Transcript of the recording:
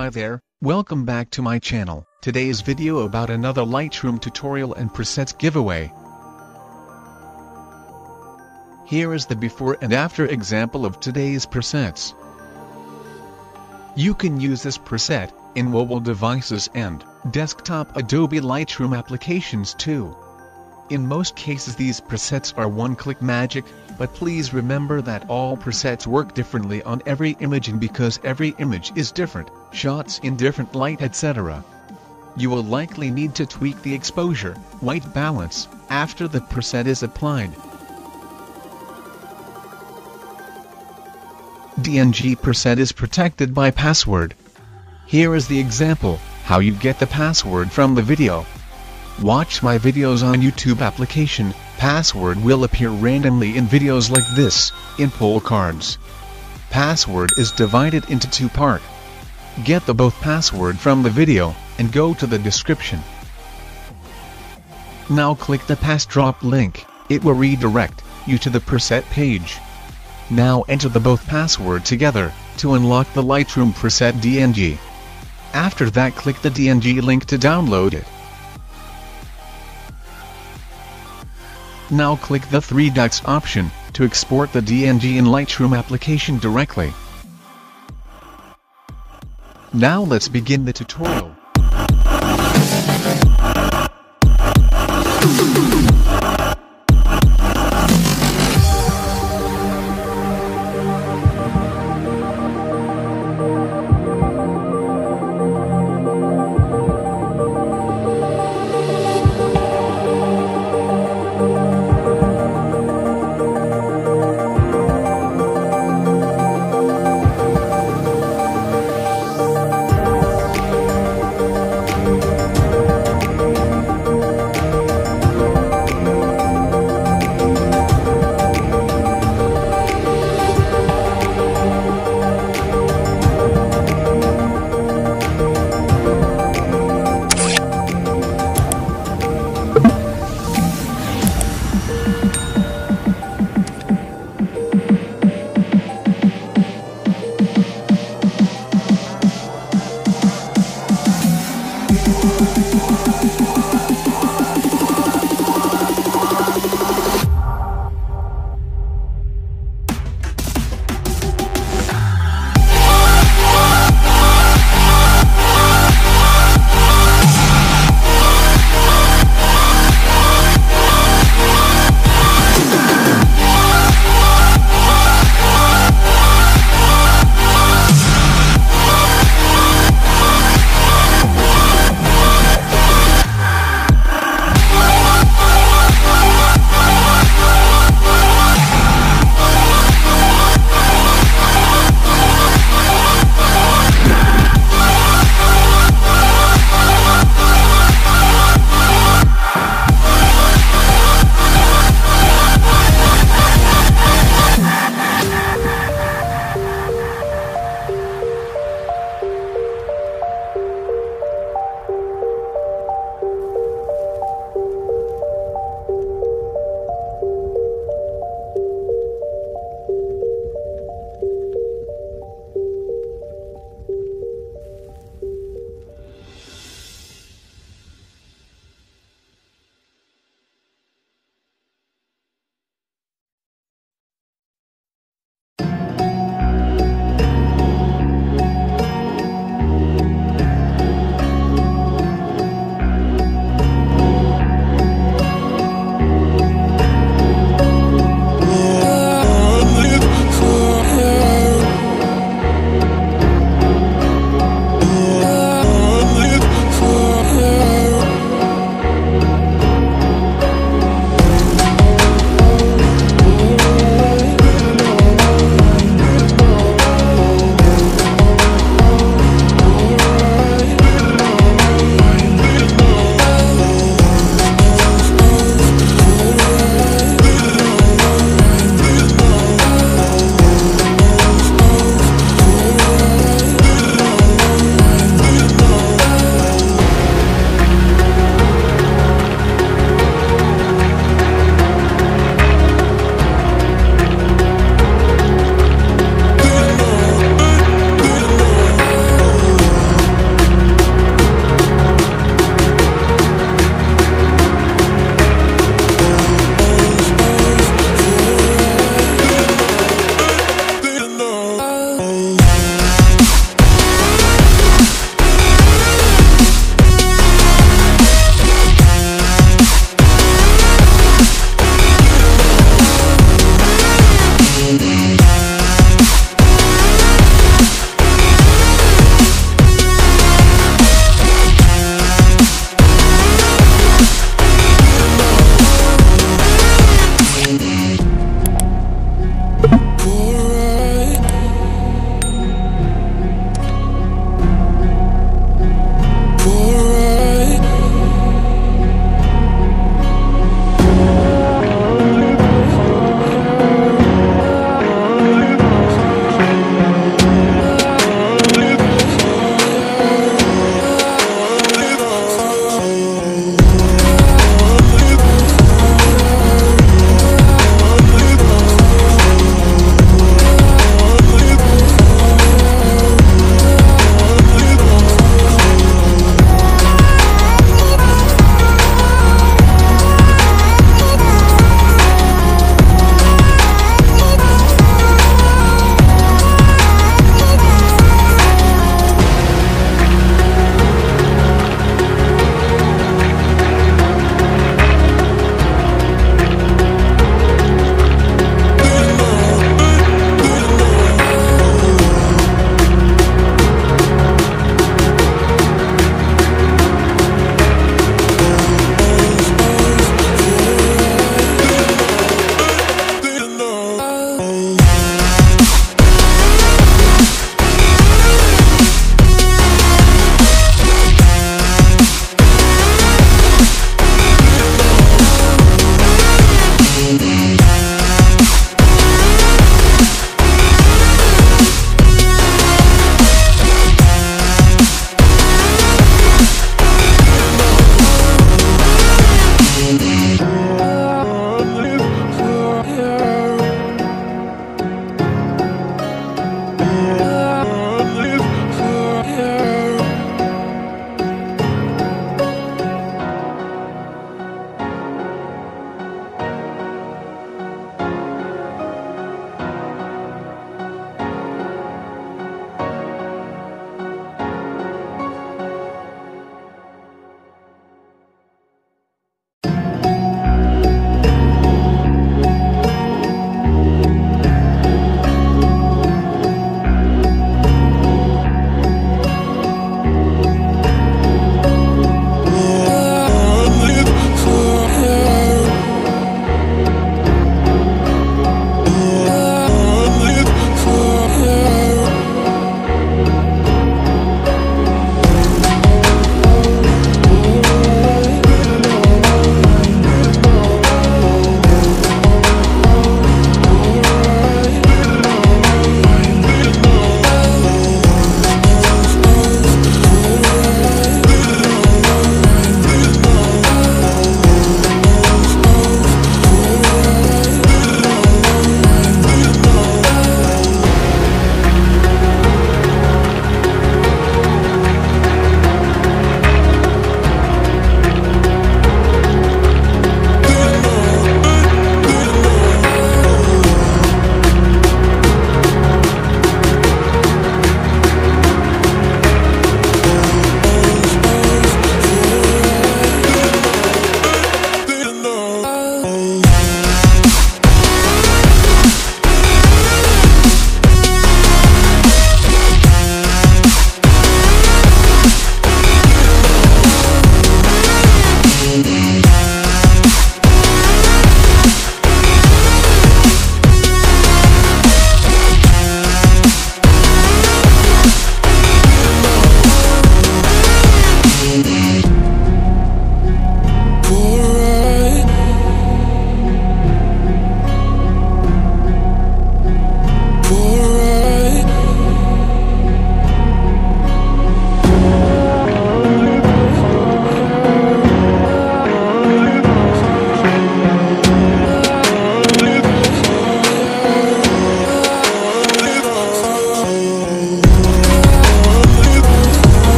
Hi there, welcome back to my channel. Today's video about another Lightroom tutorial and presets giveaway. Here is the before and after example of today's presets. You can use this preset in mobile devices and desktop Adobe Lightroom applications too. In most cases these presets are one-click magic, but please remember that all presets work differently on every image, and because every image is different, shots in different light etc. You will likely need to tweak the exposure, white balance, after the preset is applied. DNG preset is protected by password. Here is the example, how you get the password from the video. Watch my videos on YouTube application, password will appear randomly in videos like this, in poll cards. Password is divided into two parts. Get the both password from the video, and go to the description. Now click the pass drop link, it will redirect you to the preset page. Now enter the both password together, to unlock the Lightroom Preset DNG. After that click the DNG link to download it. Now click the three dots option, to export the DNG in Lightroom application directly. Now let's begin the tutorial.